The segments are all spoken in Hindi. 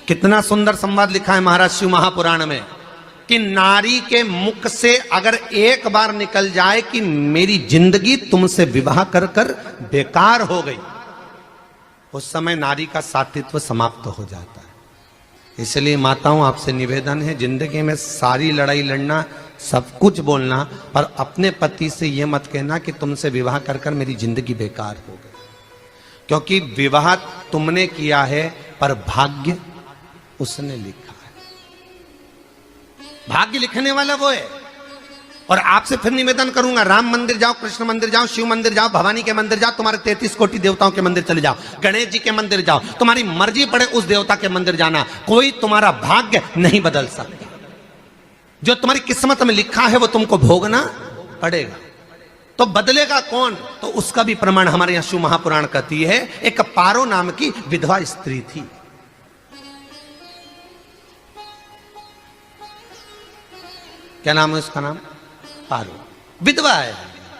कितना सुंदर संवाद लिखा है महाराज शिव महापुराण में कि नारी के मुख से अगर एक बार निकल जाए कि मेरी जिंदगी तुमसे विवाह कर कर बेकार हो गई, उस समय नारी का साथित्व समाप्त हो जाता है। इसलिए माताओं आपसे निवेदन है, जिंदगी में सारी लड़ाई लड़ना, सब कुछ बोलना, पर अपने पति से यह मत कहना कि तुमसे विवाह कर कर मेरी जिंदगी बेकार हो गई, क्योंकि विवाह तुमने किया है पर भाग्य उसने लिखा है। भाग्य लिखने वाला वो है। और आपसे फिर निवेदन करूंगा, राम मंदिर जाओ, कृष्ण मंदिर जाओ, शिव मंदिर जाओ, भवानी के मंदिर जाओ, तुम्हारे 33 कोटि देवताओं के मंदिर चले जाओ, गणेश जी के मंदिर जाओ, तुम्हारी मर्जी पड़े उस देवता के मंदिर जाना, कोई तुम्हारा भाग्य नहीं बदल सकता। जो तुम्हारी किस्मत में लिखा है वो तुमको भोगना पड़ेगा। तो बदलेगा कौन? तो उसका भी प्रमाण हमारे यहां शिव महापुराण कहती है। एक पारो नाम की विधवा स्त्री थी। क्या नाम है उसका? नाम पारो। विधवा है,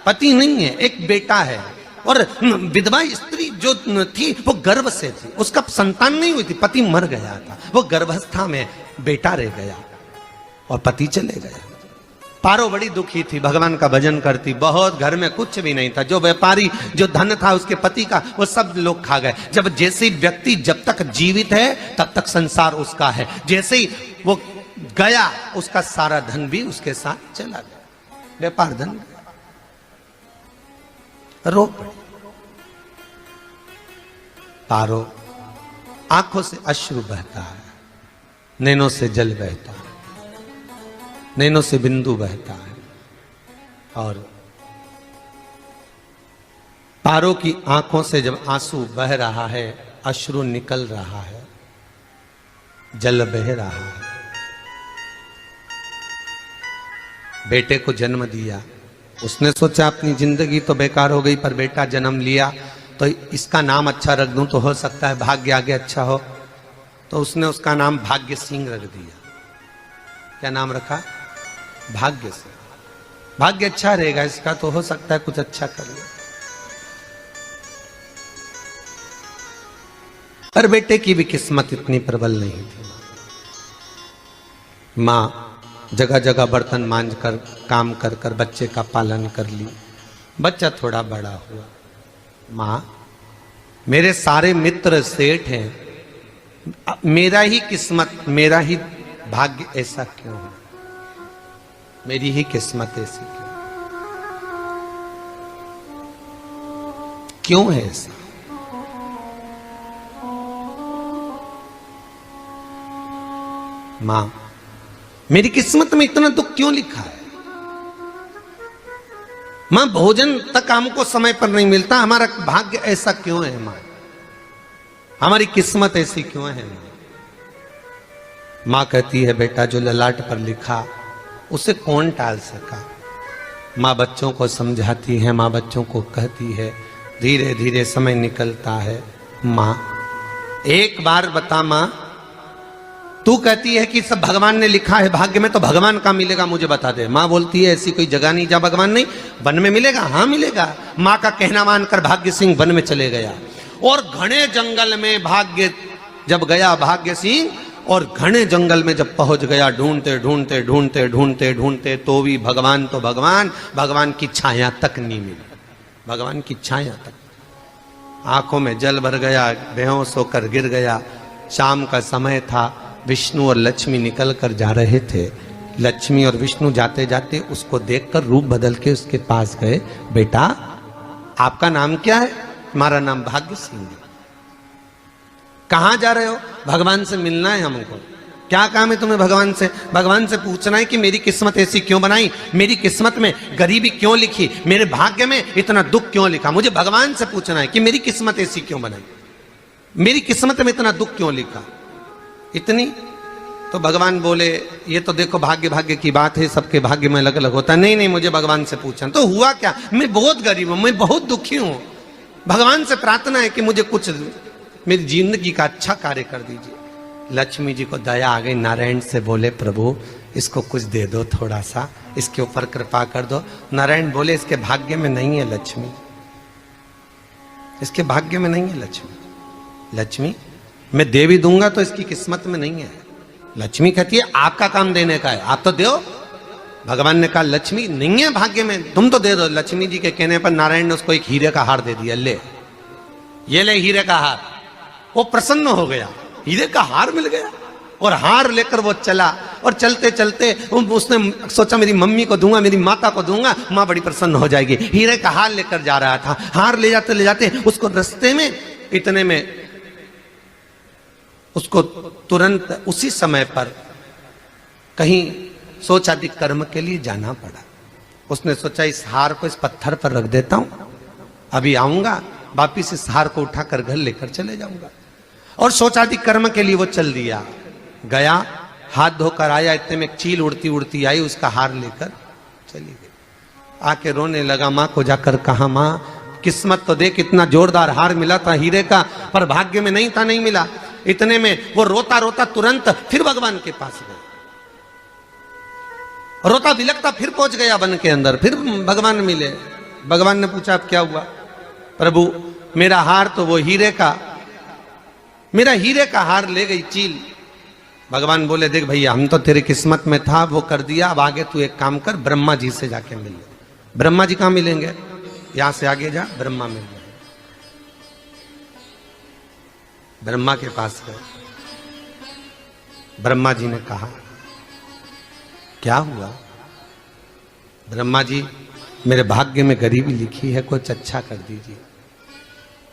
पति नहीं है, एक बेटा है। और विधवा स्त्री जो थी वो गर्भ से थी, उसका संतान नहीं हुई थी, पति मर गया था, वो गर्भावस्था में बेटा रह गया और पति चले गया। पारो बड़ी दुखी थी, भगवान का भजन करती बहुत, घर में कुछ भी नहीं था, जो व्यापारी जो धन था उसके पति का वो सब लोग खा गए। जब जैसे व्यक्ति जब तक जीवित है तब तक संसार उसका है, जैसे ही वो गया उसका सारा धन भी उसके साथ चला गया, व्यापार धन रो पड़ी। पारो आंखों से अश्रु बहता है, नैनों से जल बहता है, नैनों से बिंदु बहता है, और पारो की आंखों से जब आंसू बह रहा है, अश्रु निकल रहा है, जल बह रहा है। बेटे को जन्म दिया, उसने सोचा अपनी जिंदगी तो बेकार हो गई, पर बेटा जन्म लिया तो इसका नाम अच्छा रख दूं तो हो सकता है भाग्य आगे अच्छा हो। तो उसने उसका नाम भाग्य सिंह रख दिया। क्या नाम रखा? भाग्य सिंह। भाग्य अच्छा रहेगा इसका, तो हो सकता है कुछ अच्छा कर ले। पर बेटे की भी किस्मत इतनी प्रबल नहीं थी। मां जगह जगह बर्तन मांझ कर काम कर कर बच्चे का पालन कर ली। बच्चा थोड़ा बड़ा हुआ, मां मेरे सारे मित्र सेठ हैं, मेरा ही किस्मत, मेरा ही भाग्य ऐसा क्यों है, मेरी ही किस्मत ऐसी क्यों है ऐसा? मां मेरी किस्मत में इतना दुख क्यों लिखा है? मां भोजन तक हमको समय पर नहीं मिलता, हमारा भाग्य ऐसा क्यों है? मां हमारी किस्मत ऐसी क्यों है? मां कहती है बेटा जो ललाट पर लिखा उसे कौन टाल सका। मां बच्चों को समझाती है, मां बच्चों को कहती है, धीरे धीरे समय निकलता है। मां एक बार बता, मां तू कहती है कि सब भगवान ने लिखा है भाग्य में, तो भगवान का मिलेगा मुझे बता दे। मां बोलती है ऐसी कोई जगह नहीं जहां भगवान नहीं। वन में मिलेगा? हाँ मिलेगा। मां का कहना मानकर भाग्य सिंह वन में चले गया, और घने जंगल में भाग्य जब गया भाग्य सिंह, और घने जंगल में जब पहुंच गया, ढूंढते ढूंढते ढूंढते ढूंढते ढूंढते तो भी भगवान तो भगवान की छाया तक नहीं मिली। भगवान की छाया तक। आंखों में जल भर गया, बेहोश होकर गिर गया। शाम का समय था, विष्णु और लक्ष्मी निकल कर जा रहे थे। लक्ष्मी और विष्णु जाते जाते उसको देखकर रूप बदल के उसके पास गए। बेटा आपका नाम क्या है? हमारा नाम भाग्य सिंह है। कहां जा रहे हो? भगवान से मिलना है हमको। क्या काम है तुम्हें भगवान से? भगवान से पूछना है कि मेरी किस्मत ऐसी क्यों बनाई, मेरी किस्मत में गरीबी क्यों लिखी, मेरे भाग्य में इतना दुख क्यों लिखा। मुझे भगवान से पूछना है कि मेरी किस्मत ऐसी क्यों बनाई, मेरी किस्मत में इतना दुख क्यों लिखा, इतनी। तो भगवान बोले ये तो देखो भाग्य की बात है, सबके भाग्य में अलग अलग होता है। नहीं मुझे भगवान से पूछना। तो हुआ क्या? मैं बहुत गरीब हूं, मैं बहुत दुखी हूं, भगवान से प्रार्थना है कि मुझे कुछ मेरी जिंदगी का अच्छा कार्य कर दीजिए। लक्ष्मी जी को दया आ गई, नारायण से बोले प्रभु इसको कुछ दे दो, थोड़ा सा इसके ऊपर कृपा कर दो। नारायण बोले इसके भाग्य में नहीं है लक्ष्मी, इसके भाग्य में नहीं है लक्ष्मी। लक्ष्मी मैं दे भी दूंगा तो इसकी किस्मत में नहीं है। लक्ष्मी कहती है आपका काम देने का है, आप तो दो। भगवान ने कहा लक्ष्मी नहीं है भाग्य में, तुम तो दे दो। लक्ष्मी जी के कहने पर नारायण ने उसको एक हीरे का हार दे दिया, ले ये ले हीरे का हार। वो प्रसन्न हो गया, हीरे का हार मिल गया। और हार लेकर वो चला, और चलते चलते उसने सोचा मेरी मम्मी को दूंगा, मेरी माता को दूंगा, माँ बड़ी प्रसन्न हो जाएगी। हीरे का हार लेकर जा रहा था। हार ले जाते उसको रास्ते में इतने में उसको तुरंत उसी समय पर कहीं सोचादि कर्म के लिए जाना पड़ा। उसने सोचा इस हार को इस पत्थर पर रख देता हूं, अभी आऊंगा वापिस इस हार को उठाकर घर लेकर चले जाऊंगा। और सोचादि कर्म के लिए वो चल दिया, गया, हाथ धोकर आया, इतने में एक चील उड़ती उड़ती आई, उसका हार लेकर चली गई। आके रोने लगा, माँ को जाकर कहा माँ किस्मत तो देख, इतना जोरदार हार मिला था हीरे का, पर भाग्य में नहीं था, नहीं मिला। इतने में वो रोता रोता तुरंत फिर भगवान के पास गया, रोता बिलखता फिर पहुंच गया वन के अंदर, फिर भगवान मिले। भगवान ने पूछा अब क्या हुआ? प्रभु मेरा हार तो वो हीरे का, मेरा हीरे का हार ले गई चील। भगवान बोले देख भैया हम तो तेरी किस्मत में था, वो कर दिया, अब आगे तू एक काम कर, ब्रह्मा जी से जाके मिल ले। ब्रह्मा जी कहां मिलेंगे? यहां से आगे जा, ब्रह्मा मिल गए। ब्रह्मा के पास गए। ब्रह्मा जी ने कहा क्या हुआ? ब्रह्मा जी मेरे भाग्य में गरीबी लिखी है, कुछ अच्छा कर दीजिए।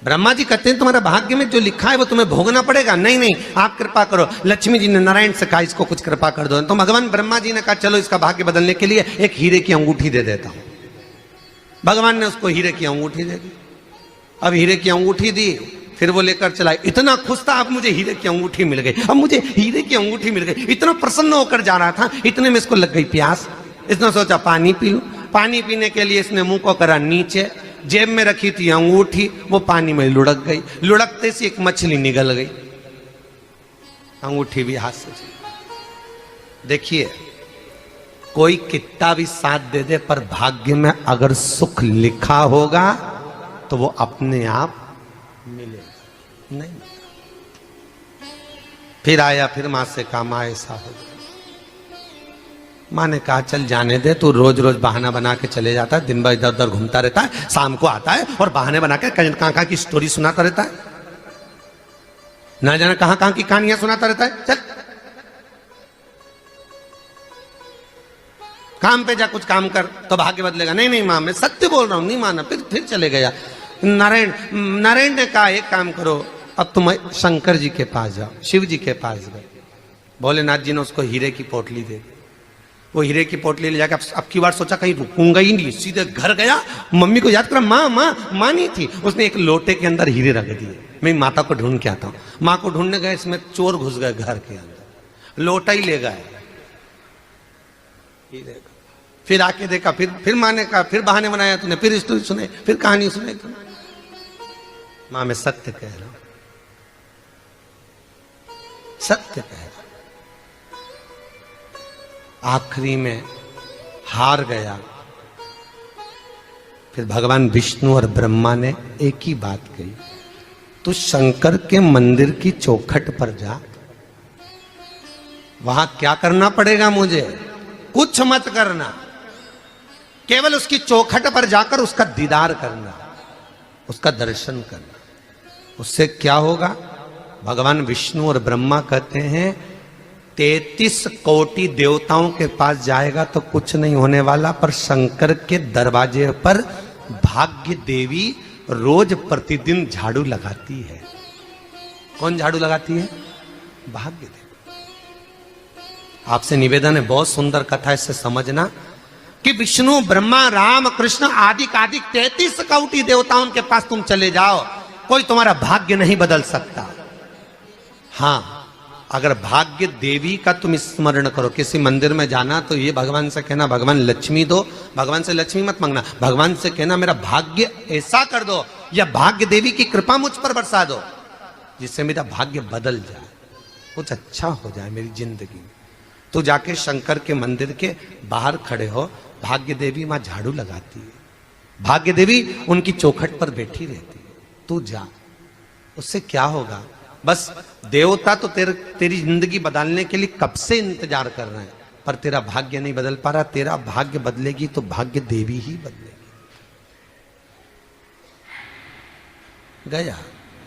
ब्रह्मा जी कहते हैं तुम्हारे भाग्य में जो लिखा है वो तुम्हें भोगना पड़ेगा। नहीं नहीं आप कृपा करो। लक्ष्मी जी ने नारायण से कहा इसको कुछ कृपा कर दो, तो भगवान ब्रह्मा जी ने कहा चलो इसका भाग्य बदलने के लिए एक हीरे की अंगूठी दे देता हूं। भगवान ने उसको हीरे की अंगूठी दे दी। अब हीरे की अंगूठी दी, फिर वो लेकर चला, इतना खुश था अब मुझे हीरे की अंगूठी मिल गई, अब मुझे हीरे की अंगूठी मिल गई, इतना प्रसन्न होकर जा रहा था। इतने में इसको लग गई प्यास, इसने सोचा पानी पी लूं। पानी पीने के लिए इसने मुंह को करा नीचे, जेब में रखी थी अंगूठी, वो पानी में लुढ़क गई। लुढ़कते से एक मछली निगल गई, अंगूठी भी हाथ से चली। देखिए कोई कितना भी साथ दे दे, पर भाग्य में अगर सुख लिखा होगा तो वो अपने आप मिलेगा, नहीं। फिर आया, फिर मां से कहा मां ऐसा हो गया। मां ने कहा चल जाने दे, तू रोज रोज बहाना बना के चले जाता है, दिन भर इधर उधर घूमता रहता है, शाम को आता है और बहाने बना के कहां की स्टोरी सुनाता रहता है, ना जाने कहां की कहानियां सुनाता रहता है। चल काम पे जा, कुछ काम कर तो भाग्य बदलेगा। नहीं नहीं मां मैं सत्य बोल रहा हूं, नहीं माना। फिर चले गया। नारायण ने कहा एक काम करो, अब तुम शंकर जी के पास जाओ। शिव जी के पास गए। भोलेनाथ जी ने उसको हीरे की पोटली दे दी। वो हीरे की पोटली ले जाकर अब की बार सोचा कहीं रुकूंगा ही नहीं, सीधे घर गया, मम्मी को याद करा, माँ नहीं थी। उसने एक लोटे के अंदर हीरे रख दिए, मैं माता को ढूंढ के आता हूँ। माँ को ढूंढने गए, इसमें चोर घुस गए घर के अंदर, लोटा ही ले गए। फिर आके देखा, फिर माँ ने कहा, फिर बहाने बनाया तूने, फिर स्टोरी सुने, फिर कहानी सुने। माँ मैं सत्य कह रहा हूं, सत्य कह रहा हूं। आखिरी में हार गया। फिर भगवान विष्णु और ब्रह्मा ने एक ही बात कही, तू शंकर के मंदिर की चौखट पर जा, वहां क्या करना पड़ेगा मुझे? कुछ मत करना, केवल उसकी चौखट पर जाकर उसका दीदार करना, उसका दर्शन करना। उससे क्या होगा? भगवान विष्णु और ब्रह्मा कहते हैं 33 कोटि देवताओं के पास जाएगा तो कुछ नहीं होने वाला, पर शंकर के दरवाजे पर भाग्य देवी रोज प्रतिदिन झाड़ू लगाती है। कौन झाड़ू लगाती है? भाग्य देवी। आपसे निवेदन है, बहुत सुंदर कथा, इससे समझना कि विष्णु ब्रह्मा राम कृष्ण आदि 33 कोटि देवताओं के पास तुम चले जाओ, कोई तुम्हारा भाग्य नहीं बदल सकता। हाँ, अगर भाग्य देवी का तुम स्मरण करो, किसी मंदिर में जाना तो ये भगवान से कहना भगवान लक्ष्मी दो, भगवान से लक्ष्मी मत मांगना, भगवान से कहना मेरा भाग्य ऐसा कर दो, या भाग्य देवी की कृपा मुझ पर बरसा दो जिससे मेरा भाग्य बदल जाए, कुछ अच्छा हो जाए मेरी जिंदगी में। तो जाके शंकर के मंदिर के बाहर खड़े हो, भाग्य देवी मां झाड़ू लगाती है, भाग्य देवी उनकी चौखट पर बैठी रहती है। तू जा, उससे क्या होगा? बस देवता तो तेरी जिंदगी बदलने के लिए कब से इंतजार कर रहे हैं, पर तेरा भाग्य नहीं बदल पा रहा। तेरा भाग्य बदलेगी तो भाग्य देवी ही बदलेगी। गया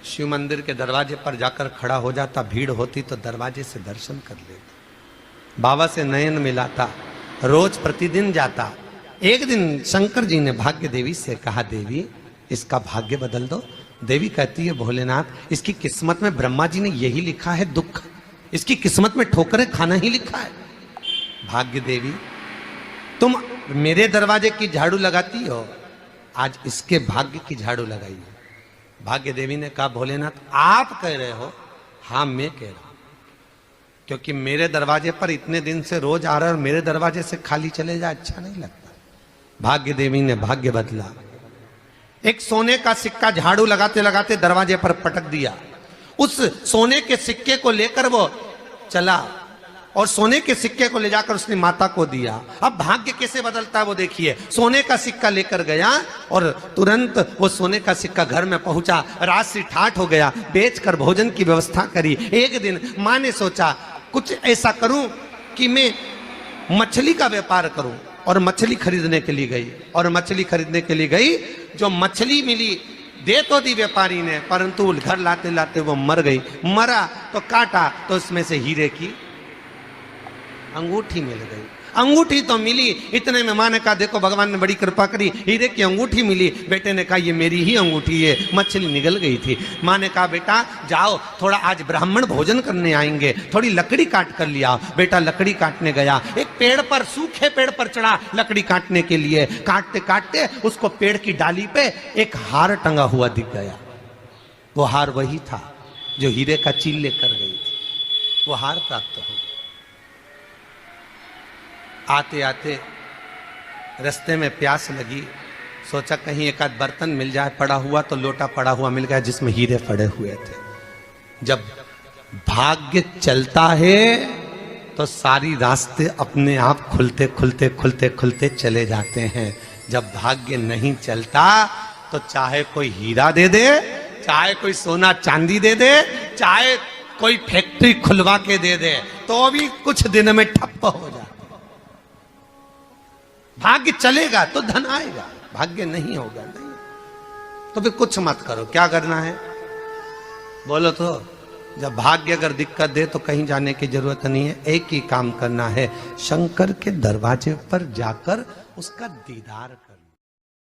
शिव मंदिर के दरवाजे पर जाकर खड़ा हो जाता, भीड़ होती तो दरवाजे से दर्शन कर लेता, बाबा से नयन मिलाता, रोज प्रतिदिन जाता। एक दिन शंकर जी ने भाग्य देवी से कहा, देवी इसका भाग्य बदल दो। देवी कहती है, भोलेनाथ इसकी किस्मत में ब्रह्मा जी ने यही लिखा है दुख, इसकी किस्मत में ठोकरें खाना ही लिखा है। भाग्य देवी तुम मेरे दरवाजे की झाड़ू लगाती हो, आज इसके भाग्य की झाड़ू लगाई। भाग्य देवी ने कहा, भोलेनाथ आप कह रहे हो? हाँ मैं कह रहा हूं, क्योंकि मेरे दरवाजे पर इतने दिन से रोज आ रहा है और मेरे दरवाजे से खाली चले जाए अच्छा नहीं लगता। भाग्य देवी ने भाग्य बदला। एक सोने का सिक्का झाड़ू लगाते लगाते दरवाजे पर पटक दिया। उस सोने के सिक्के को लेकर वो चला और सोने के सिक्के को ले जाकर उसने माता को दिया। अब भाग्य कैसे बदलता है वो देखिए। सोने का सिक्का लेकर गया और तुरंत वो सोने का सिक्का घर में पहुंचा। रात से ठाठ हो गया, बेचकर भोजन की व्यवस्था करी। एक दिन मां ने सोचा कुछ ऐसा करूं कि मैं मछली का व्यापार करूं, और मछली खरीदने के लिए गई। और मछली खरीदने के लिए गई, जो मछली मिली दे तो दी व्यापारी ने, परंतु घर लाते लाते वो मर गई। मरा तो काटा तो उसमें से हीरे की अंगूठी मिल गई। अंगूठी तो मिली, इतने में मां ने कहा, देखो भगवान ने बड़ी कृपा करी, हीरे की अंगूठी मिली। बेटे ने कहा, ये मेरी ही अंगूठी है। मछली निगल गई थी। मां ने कहा, बेटा जाओ, थोड़ा आज ब्राह्मण भोजन करने आएंगे, थोड़ी लकड़ी काट कर लिया। बेटा लकड़ी काटने गया, एक पेड़ पर, सूखे पेड़ पर चढ़ा लकड़ी काटने के लिए। काटते काटते उसको पेड़ की डाली पे एक हार टंगा हुआ दिख गया। वो हार वही था जो हीरे का चील लेकर गई थी। वो हार प्राप्त हो। आते आते रास्ते में प्यास लगी, सोचा कहीं एक आध बर्तन मिल जाए पड़ा हुआ, तो लोटा पड़ा हुआ मिल गया जिसमें हीरे पड़े हुए थे। जब भाग्य चलता है तो सारी रास्ते अपने आप खुलते खुलते खुलते खुलते चले जाते हैं। जब भाग्य नहीं चलता तो चाहे कोई हीरा दे दे, चाहे कोई सोना चांदी दे दे, चाहे कोई फैक्ट्री खुलवा के दे दे, तो भी कुछ दिन में ठप्प हो जाए। भाग्य चलेगा तो धन आएगा, भाग्य नहीं होगा नहीं, तो फिर कुछ मत करो। क्या करना है बोलो तो? जब भाग्य अगर दिक्कत दे तो कहीं जाने की जरूरत नहीं है। एक ही काम करना है, शंकर के दरवाजे पर जाकर उसका दीदार कर।